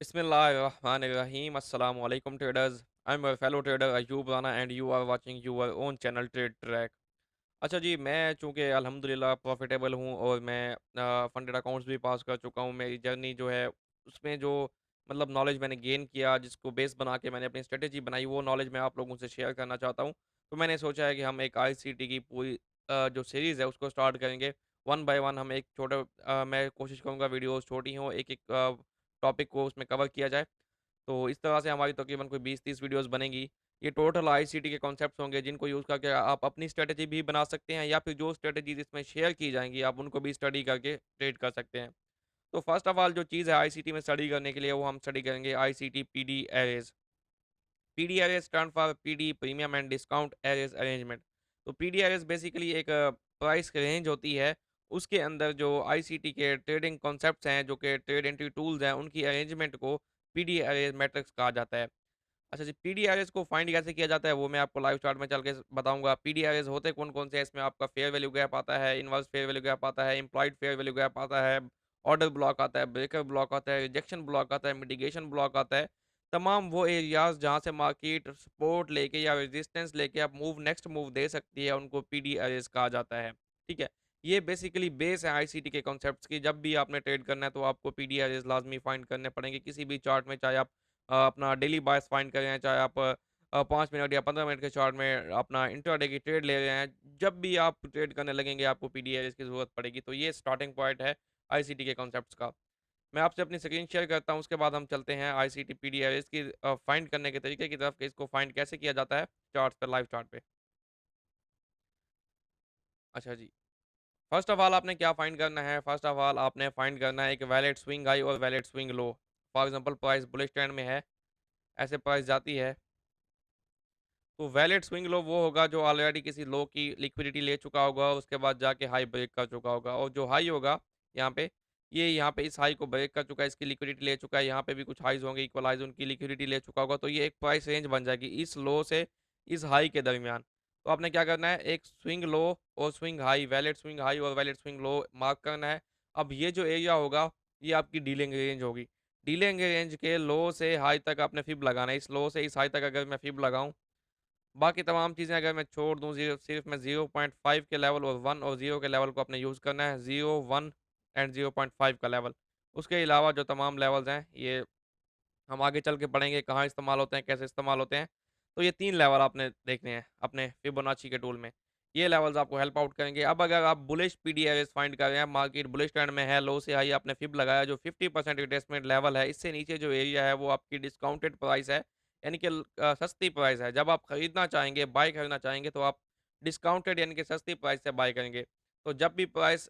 Bismillahirrahmanirrahim. Assalamu alaikum traders. I'm your fellow trader Ayub Rana and you are watching your own channel Trade Track. अच्छा जी, मैं चूँकि अल्हम्दुलिल्लाह profitable हूँ और मैं फंडेड अकाउंट्स भी पास कर चुका हूँ। मेरी जर्नी जो है उसमें जो मतलब नॉलेज मैंने गेन किया, जिसको बेस बना के मैंने अपनी स्ट्रेटजी बनाई, वो नॉलेज मैं आप लोगों से शेयर करना चाहता हूँ। तो मैंने सोचा है कि हम एक आईसीटी की पूरी जो सीरीज़ है उसको स्टार्ट करेंगे। वन बाय वन हम एक मैं कोशिश करूँगा वीडियोज़ छोटी हों, एक-एक टॉपिक को उसमें कवर किया जाए। तो इस तरह से हमारी तकरीबन कोई 20-30 वीडियोज़ बनेंगी। ये टोटल आईसीटी के कॉन्सेप्ट्स होंगे जिनको यूज़ करके आप अपनी स्ट्रैटेजी भी बना सकते हैं या फिर जो स्ट्रैटेजीज़ इसमें शेयर की जाएँगी आप उनको भी स्टडी करके ट्रेड कर सकते हैं। तो फर्स्ट ऑफ ऑल जो चीज़ है आईसीटी में स्टडी करने के लिए वो हम स्टडी करेंगे ICT PD arrays. PD arrays stand for PD premium and discount arrays arrangement. तो पीडी एरेज़ बेसिकली एक प्राइस रेंज होती है, उसके अंदर जो आईसीटी के ट्रेडिंग कॉन्सेप्ट्स हैं, जो कि ट्रेड एंट्री टूल्स हैं, उनकी अरेंजमेंट को पीडी एरेज़ मैट्रिक्स कहा जाता है। अच्छा जी, पीडीआरएस को फाइंड कैसे किया जाता है, वो मैं आपको लाइव चार्ट में चल के बताऊँगा। पीडीआरएस होते कौन-कौन से हैं, इसमें आपका फेयर वैल्यू गैप आता है, इनवर्स फेयर वैल्यू गैप आता है, इम्प्लॉइड फेयर वैल्यू गैप आता है, ऑर्डर ब्लॉक आता है, ब्रेकर ब्लॉक आता है, रिजेक्शन ब्लॉक आता है, मिटिगेशन ब्लॉक आता है। तमाम वो एरियाज़ जहाँ से मार्केट सपोर्ट लेके या रेजिस्टेंस लेके आप नेक्स्ट मूव दे सकती है, उनको पीडीआरएस कहा जाता है। ठीक है? ये बेसिकली बेस है आईसीटी के कॉन्सेप्ट्स की। जब भी आपने ट्रेड करना है, तो आपको पीडीआरएस लाज़मी फाइंड करने पड़ेंगे किसी भी चार्ट में, चाहे आप अपना डेली बायस फाइंड कर रहे हैं, चाहे आप 5 मिनट या 15 मिनट के चार्ट में अपना इंट्राडे की ट्रेड ले रहे हैं, जब भी आप ट्रेड करने लगेंगे आपको पीडीआरएस की ज़रूरत पड़ेगी। तो ये स्टार्टिंग पॉइंट है आईसीटी के कॉन्सेप्ट्स का। मैं आपसे अपनी स्क्रीन शेयर करता हूँ, उसके बाद हम चलते हैं आईसीटी पीडीआरएस की फाइंड करने के तरीके की तरफ कि इसको फाइंड कैसे किया जाता है चार्ट्स पे, लाइव चार्ट पे। अच्छा जी, फर्स्ट ऑफ ऑल आपने क्या फाइंड करना है, फर्स्ट ऑफ ऑल आपने फाइंड करना है एक वैलिड स्विंग हाई और valid swing low. For example price bullish trend में है, ऐसे प्राइस जाती है, तो वैलिड स्विंग लो वो होगा जो ऑलरेडी किसी लो की लिक्विडिटी ले चुका होगा, उसके बाद जाके हाई ब्रेक कर चुका होगा, और जो हाई होगा यहाँ पे, ये यहाँ पे इस हाई को ब्रेक कर चुका है, इसकी लिक्विडिटी ले चुका है, यहाँ पे भी कुछ हाईज होंगे इक्वलाइज, उनकी लिक्विडिटी ले चुका होगा, तो ये एक प्राइस रेंज बन जाएगी इस लो से इस हाई के दरमियान। तो आपने क्या करना है, एक स्विंग लो और swing high, valid swing high और वैलिड स्विंग लो मार्क करना है। अब ये जो एरिया होगा, ये आपकी डीलिंग रेंज होगी। डीलिंग रेंज के लो से हाई तक आपने फिब लगाना है। इस लो से इस हाई तक अगर मैं फिब लगाऊं, बाकी तमाम चीज़ें अगर मैं छोड़ दूँ, ज़ीरो सिर्फ़ मैं 0.5 के लेवल और 1 और 0 के लेवल को आपने यूज़ करना है, 0, 1 एंड 0.5 का लेवल। उसके अलावा जो तमाम लेवल्स हैं, ये हम आगे चल के पढ़ेंगे कहाँ इस्तेमाल होते हैं, कैसे इस्तेमाल होते हैं। तो ये 3 लेवल आपने देखने हैं अपने फिबोनाची के टूल में। ये लेवल्स आपको हेल्प आउट करेंगे। अब अगर आप बुलिश पीडीआरएस फाइंड कर रहे हैं, मार्केट बुलिश ट्रेंड में है, लो से हाई आपने फिब लगाया, जो 50% रिट्रेसमेंट लेवल है, इससे नीचे जो एरिया है वो आपकी डिस्काउंटेड प्राइस है, यानी कि सस्ती प्राइस है। जब आप खरीदना चाहेंगे, बाय करना चाहेंगे, तो आप डिस्काउंटेड यानी कि सस्ती प्राइस से बाय करेंगे। तो जब भी प्राइस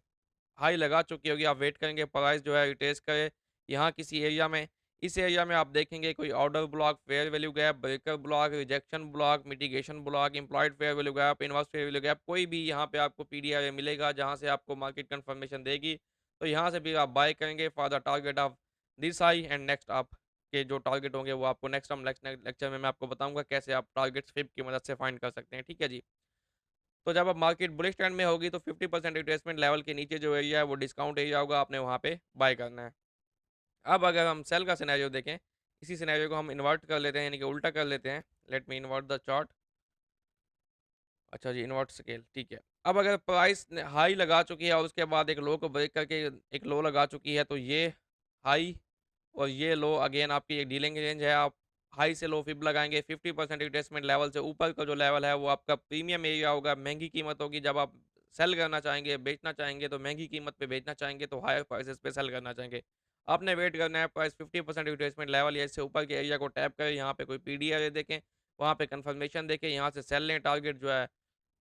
हाई लगा चुकी होगी, आप वेट करेंगे प्राइस जो है रिट्रेस करे यहाँ किसी एरिया में। इस एरिया में आप देखेंगे कोई order block, fair value gap, breaker block, rejection block, mitigation block, employed fair value gap, inverse fair value gap, कोई भी यहाँ पे आपको पीडीआर मिलेगा जहाँ से आपको मार्केट कंफर्मेशन देगी। तो यहाँ से भी आप बाय करेंगे for the target of this high and next आप के जो टारगेट होंगे वो आपको नेक्स्ट लेक्चर में मैं आपको बताऊंगा कैसे आप टारगेट्स फिब की मदद से फाइंड कर सकते हैं। ठीक है जी। तो जब अब मार्केट बुलिश ट्रेंड में होगी तो 50% रिट्रेसमेंट लेवल के नीचे जो एरिया है वो डिस्काउंट एरिया होगा, आपने वहाँ पे बाय करना है। अब अगर हम सेल का सिनेरियो देखें, इसी सिनेरियो को हम इन्वर्ट कर लेते हैं, यानी कि उल्टा कर लेते हैं। Let me invert the chart. अच्छा जी, इन्वर्ट स्केल, ठीक है। अब अगर प्राइस हाई लगा चुकी है और उसके बाद एक लो को ब्रेक करके एक लो लगा चुकी है, तो ये हाई और ये लो अगेन आपकी एक डीलिंग रेंज है। आप हाई से लो फिब लगाएंगे, 50% रिट्रेसमेंट लेवल से ऊपर का जो लेवल है वो आपका प्रीमियम एरिया होगा, महंगी कीमत होगी। जब आप सेल करना चाहेंगे, बेचना चाहेंगे, तो महंगी कीमत पे बेचना चाहेंगे, तो हायर प्राइसेस पे सेल करना चाहेंगे। आपने वेट करना है प्राइस 50% रिट्रेसमेंट लेवल या इससे ऊपर के एरिया को टैप करें, यहाँ पे कोई पीडीआर देखें, वहाँ पे कंफर्मेशन देखें, यहाँ से सेल लें। टारगेट जो है,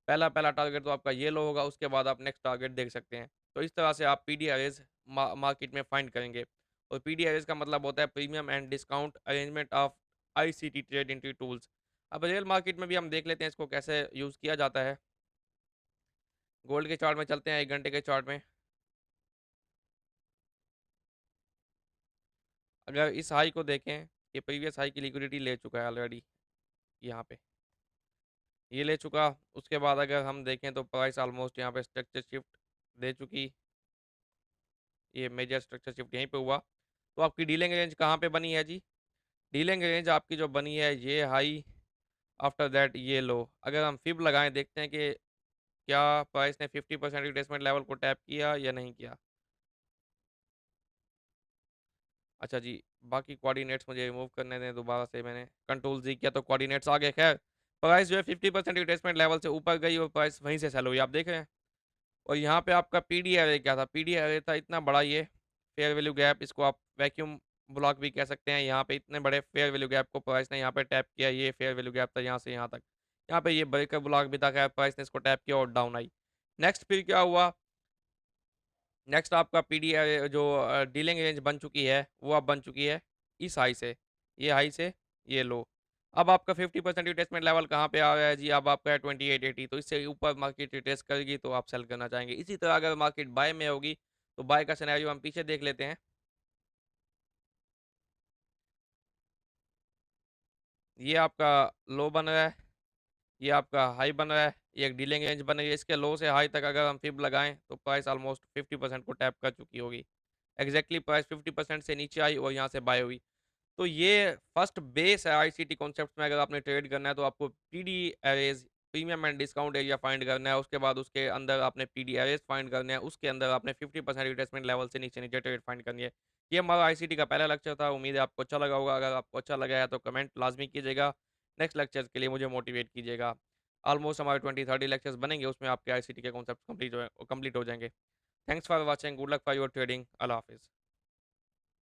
पहला पहला टारगेट तो आपका ये लो होगा, उसके बाद आप नेक्स्ट टारगेट देख सकते हैं। तो इस तरह से आप पीडीआरएस मार्केट में फाइंड करेंगे। और पीडीआरएस का मतलब होता है premium and discount arrangement of ICT trade entry tools. अब रियल मार्केट में भी हम देख लेते हैं इसको कैसे यूज़ किया जाता है। गोल्ड के चार्ट में चलते हैं, 1 घंटे के चार्ट में। अगर इस हाई को देखें, ये प्रीवियस हाई की लिक्विडिटी ले चुका है ऑलरेडी, यहाँ पे ये ले चुका। उसके बाद अगर हम देखें तो प्राइस ऑलमोस्ट यहाँ पे स्ट्रक्चर शिफ्ट दे चुकी, ये मेजर स्ट्रक्चर शिफ्ट यहीं पे हुआ। तो आपकी डीलिंग रेंज कहाँ पे बनी है जी? डीलिंग रेंज आपकी जो बनी है ये हाई, आफ्टर दैट ये लो। अगर हम फिब लगाएँ देखते हैं कि क्या प्राइस ने 50% रिट्रेसमेंट लेवल को टैप किया या नहीं किया? अच्छा जी, बाकी कोऑर्डिनेट्स मुझे रिमूव करने दें दोबारा से मैंने कंट्रोल ज़ी किया तो कोऑर्डिनेट्स आ गए। ख़ैर प्राइस जो है 50% रिट्रेसमेंट लेवल से ऊपर गई और प्राइस वहीं से सेल हुई, आप देख रहे हैं। और यहाँ पे आपका पीडी एरे क्या था? पीडी एरे था इतना बड़ा ये फेयर वैल्यू गैप, इसको आप वैक्यूम ब्लॉक भी कह सकते हैं। यहाँ पे इतने बड़े फेयर वैल्यू गैप को प्राइस ने यहाँ पे टैप किया, ये फेयर वैल्यू गैप था यहाँ से यहाँ तक। यहाँ पे ये ब्रेकर ब्लॉक भी था, खैर प्राइस ने इसको टैप किया और डाउन आई। नेक्स्ट फिर क्या हुआ? नेक्स्ट आपका पीडी जो डीलिंग रेंज बन चुकी है, वो अब बन चुकी है इस हाई से ये लो। अब आपका 50% रिट्रेसमेंट लेवल कहाँ पे आ रहा है जी? अब आपका है 2880, तो इससे ऊपर मार्केट रिट्रेस करेगी तो आप सेल करना चाहेंगे। इसी तरह अगर मार्केट बाय में होगी, तो बाय का सिनेरियो हम पीछे देख लेते हैं। ये आपका लो बन रहा है, ये आपका हाई बन रहा है, ये एक डीलिंग रेंज बन रही है। इसके लो से हाई तक अगर हम फिब लगाएँ, तो प्राइस ऑलमोस्ट 50% को टैप कर चुकी होगी। एग्ज़ैक्टली प्राइस 50% से नीचे आई और यहाँ से बाय हुई। तो ये फर्स्ट बेस है आईसीटी कॉन्सेप्ट्स में। अगर आपने ट्रेड करना है तो आपको PD arrays, premium and discount area find करना है। उसके बाद उसके अंदर आपने पीडी एरेज़ फाइंड करने हैं। उसके अंदर आपने 50% रिट्रेसमेंट लेवल से नीचे-नीचे ट्रेड फाइंड करनी है। ये हमारा आईसीटी का पहला लेक्चर था। उम्मीद है आपको अच्छा लगा होगा। अगर आपको अच्छा लगा है तो कमेंट लाज़मी कीजिएगा। नेक्स्ट लेक्चर्स के लिए मुझे मोटिवेट कीजिएगा। ऑलमोस्ट हमारे 20-30 लेक्चर्स बनेंगे, उसमें आपके आईसीटी के कॉन्सेप्ट्स कंप्लीट हो जाएँगे। Thanks for watching. Good luck for your trading. अल्लाह हाफ़िज़।